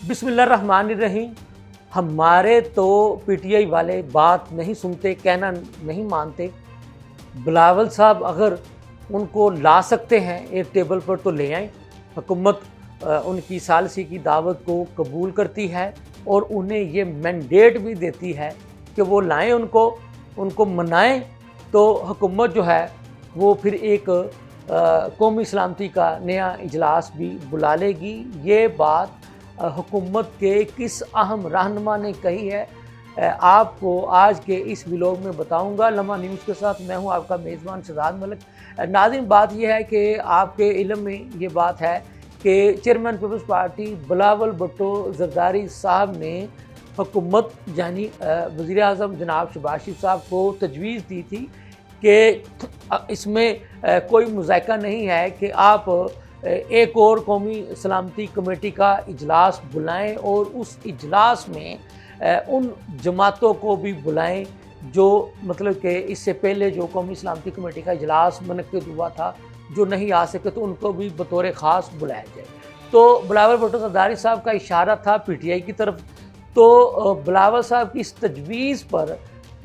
बिस्मिल्लाहिर्रहमानिर्रहीम। हमारे तो पीटीआई वाले बात नहीं सुनते, कहना नहीं मानते। बिलावल साहब अगर उनको ला सकते हैं एक टेबल पर तो ले आएँ। हुकूमत उनकी सालसी की दावत को कबूल करती है और उन्हें ये मैंडेट भी देती है कि वो लाएं, उनको मनाएं, तो हुकूमत जो है वो फिर एक कौमी सलामती का नया इजलास भी बुला लेगी। ये बात हुकूमत के किस अहम रहनुमा ने कही है, आपको आज के इस व्लॉग में बताऊंगा। लम्हा न्यूज़ के साथ मैं हूं आपका मेज़बान शहजाद मलिक। नाज़रीन, बात यह है कि आपके इल्म में ये बात है कि chairman Peoples Party Bilawal Bhutto Zardari साहब ने हुकूमत यानी वज़ीर आज़म जनाब शहबाज शरीफ साहब को तजवीज़ दी थी कि इसमें कोई मुज़ायका नहीं है कि आप एक और कौमी सलामती कमेटी का इजलास बुलाएं और उस इजलास में उन जमातों को भी बुलाएं जो मतलब कि इससे पहले जो कौमी सलामती कमेटी का इजलास मुनक्किद हुआ था, जो नहीं आ सके तो उनको भी बतौर ख़ास बुलाया जाए। तो बिलावल भुट्टो जरदारी साहब का इशारा था पीटीआई की तरफ। तो बिलावल साहब की इस तजवीज़ पर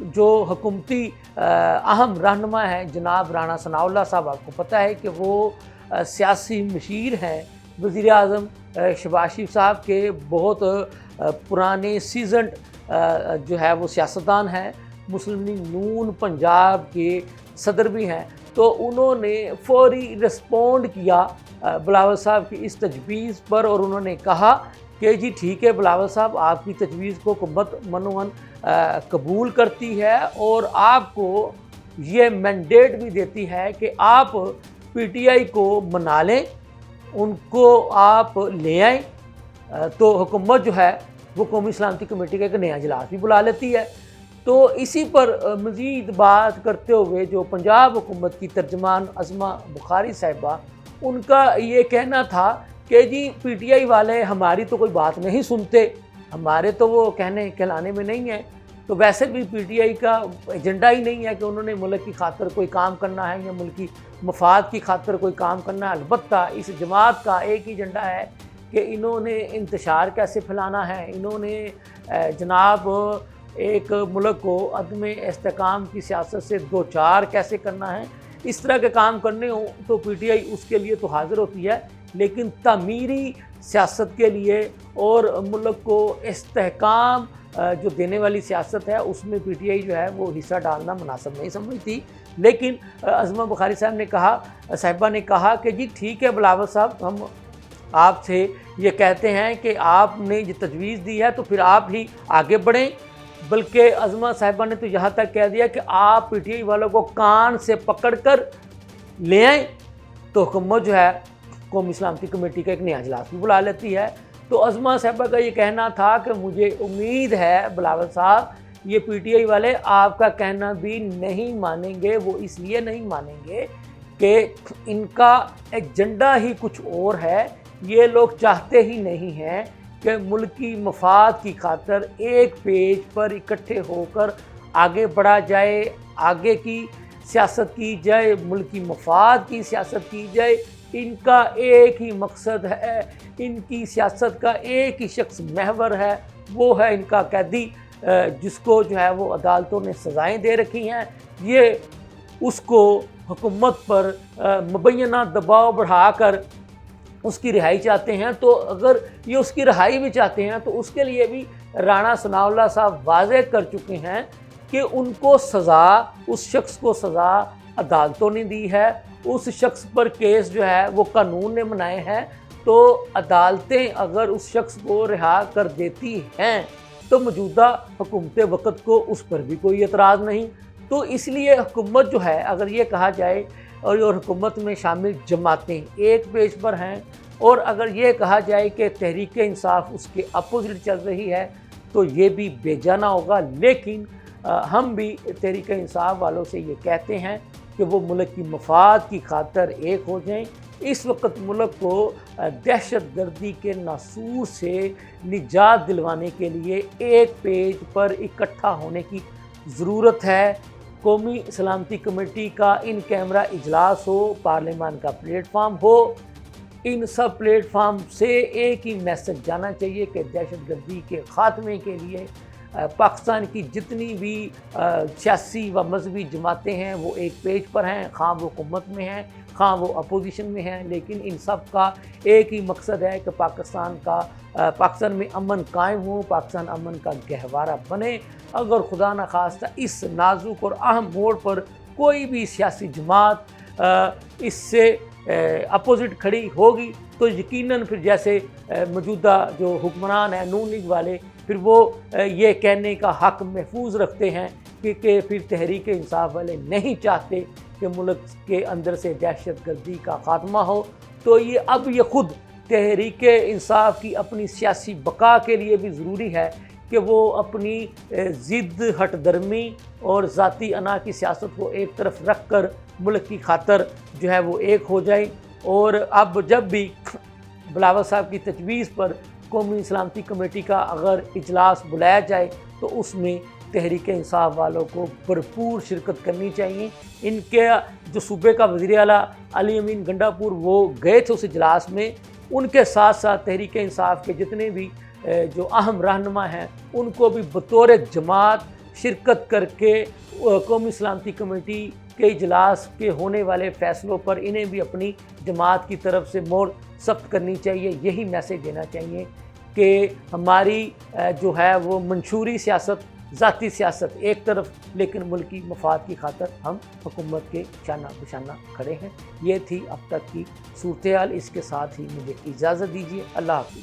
जो हुकूमती अहम रहनुमा हैं जनाब राणा सनाउल्लाह साहब, आपको पता है कि वो सियासी मशीर हैं, वज़ीर आज़म शहबाज शरीफ साहब के बहुत पुराने सीज़न्ड जो है वो सियासतदान हैं, मुस्लिम लीग नून पंजाब के सदर भी हैं। तो उन्होंने फौरी रिस्पॉन्ड किया बिलावल साहब की इस तजवीज़ पर और उन्होंने कहा कि जी ठीक है बिलावल साहब, आपकी तजवीज़ को हुकूमत मनोहन कबूल करती है और आपको ये मैंडेट भी देती है कि आप पीटीआई को मना लें, उनको आप ले आएँ। तो हुकूमत जो है वो कौमी सलामती कमेटी का एक नया इजलास भी बुला लेती है। तो इसी पर मज़ीद बात करते हुए जो पंजाब हुकूमत की तर्जमान अज़मा बुखारी साहिबा, उनका ये कहना था कि जी पीटीआई वाले हमारी तो कोई बात नहीं सुनते, हमारे तो वो कहने कहलाने में नहीं है। तो वैसे भी पीटीआई का एजेंडा ही नहीं है कि उन्होंने मुल्क की खातिर कोई काम करना है या मुल्क की मफाद की खातिर कोई काम करना है। अलबत्ता इस जमात का एक ही एजेंडा है कि इन्होंने इंतशार कैसे फैलाना है, इन्होंने जनाब एक मुल्क को अदम इस्तेकाम की सियासत से दो चार कैसे करना है। इस तरह के काम करने हों तो पीटीआई उसके लिए तो हाज़िर होती है, लेकिन तामीरी सियासत के लिए और मुल्क को इस्तेहकाम जो देने वाली सियासत है उसमें पीटीआई जो है वो हिस्सा डालना मुनासिब नहीं समझती। लेकिन अज़मा बुखारी साहिबा ने कहा कि जी ठीक है बिलावल साहब, हम आपसे ये कहते हैं कि आपने ये तजवीज़ दी है तो फिर आप ही आगे बढ़ें। बल्कि अज़मा साहिबा ने तो यहाँ तक कह दिया कि आप पीटीआई वालों को कान से पकड़ कर ले आएँ, तो हुकूमत जो है कौमी सलामती कमेटी का एक नया इजलास भी बुला लेती है। तो अज़मा साहिबा का ये कहना था कि मुझे उम्मीद है बिलावल साहब, ये पीटीआई वाले आपका कहना भी नहीं मानेंगे। वो इसलिए नहीं मानेंगे कि इनका एजेंडा ही कुछ और है। ये लोग चाहते ही नहीं हैं कि मुल्की मफाद की खातिर एक पेज पर इकट्ठे होकर आगे बढ़ा जाए, आगे की सियासत की जाए, मुल्की मफाद की सियासत की जाए। इनका एक ही मकसद है, इनकी सियासत का एक ही शख्स महवर है, वो है इनका कैदी, जिसको जो है वो अदालतों ने सज़ाएं दे रखी हैं। ये उसको हुकूमत पर मुबैना दबाव बढ़ाकर उसकी रिहाई चाहते हैं। तो अगर ये उसकी रिहाई भी चाहते हैं तो उसके लिए भी राणा सनाउल्लाह साहब वाज़ेह कर चुके हैं कि उनको सज़ा, उस शख्स को सज़ा अदालतों ने दी है, उस शख्स पर केस जो है वो कानून ने बनाए हैं। तो अदालतें अगर उस शख्स को रिहा कर देती हैं तो मौजूदा हुकूमत वक़्त को उस पर भी कोई एतराज़ नहीं। तो इसलिए हुकूमत जो है, अगर ये कहा जाए और हुकूमत में शामिल जमातें एक पेज पर हैं और अगर ये कहा जाए कि तहरीक इंसाफ उसके अपोजिट चल रही है तो ये भी बेजाना होगा। लेकिन हम भी तहरीक इंसाफ वालों से ये कहते हैं कि वो मुल्क की मफाद की खातिर एक हो जाएं। इस वक्त मुल्क को दहशत गर्दी के नासूर से निजात दिलवाने के लिए एक पेज पर इकट्ठा होने की ज़रूरत है। कौमी सलामती कमेटी का इन कैमरा इजलास हो, पार्लियामान का प्लेटफार्म हो, ان سب پلیٹ فارم سے ایک ہی میسج جانا چاہیے کہ دہشت گردی کے خاتمے کے لیے پاکستان کی جتنی بھی سیاسی و مذہبی جماعتیں ہیں وہ ایک پیج پر ہیں، خواہ وہ حکومت میں ہیں خواہ وہ اپوزیشن میں ہیں، لیکن ان سب کا ایک ہی مقصد ہے کہ پاکستان میں امن قائم ہو، پاکستان امن کا گہوارہ بنے۔ اگر خدا نخواستہ اس نازک اور اہم موڑ پر کوئی بھی سیاسی جماعت اس سے اپوزٹ کھڑی ہوگی تو یقیناً پھر جیسے موجودہ جو حکمران ہیں نون لیگ والے، پھر وہ یہ کہنے کا حق محفوظ رکھتے ہیں کہ پھر تحریک انصاف والے نہیں چاہتے کہ ملک کے اندر سے دہشت گردی کا خاتمہ ہو، تو اب یہ خود تحریک انصاف کی اپنی سیاسی بقا کے لیے بھی ضروری ہے کہ وہ اپنی ضد، ہٹ درمی اور ذاتی انا کی سیاست کو ایک طرف رکھ کر ملک کی خاطر جو ہے وہ ایک ہو جائیں۔ اور اب جب بھی بلاول صاحب کی تجویز پر قومی سلامتی کمیٹی کا اگر اجلاس بلایا جائے تو اس میں تحریک انصاف والوں کو بھرپور شرکت کرنی چاہیے۔ ان کے جو صوبے کا وزیر اعلیٰ علی امین گنڈا پور وہ گئے تھے اس اجلاس میں، ان کے ساتھ ساتھ تحریک انصاف کے جتنے بھی جو اہم رہنما ہیں ان کو بھی بطور جماعت شرکت کر کے قومی سلامتی کمیٹی کے اجلاس کے ہونے والے فیصلوں پر انہیں بھی اپنی جماعت کی طرف سے مہر ثبت کرنی چاہیے۔ یہی میسج دینا چاہیے کہ ہماری جو ہے وہ منشوری سیاست، ذاتی سیاست ایک طرف، لیکن ملکی مفاد کی خاطر ہم حکومت کے شانہ بشانہ کھڑے ہیں۔ یہ تھی اب تک کی صورتحال، اس کے ساتھ ہی مجھے اجازت دیجیے۔ اللہ حافظ۔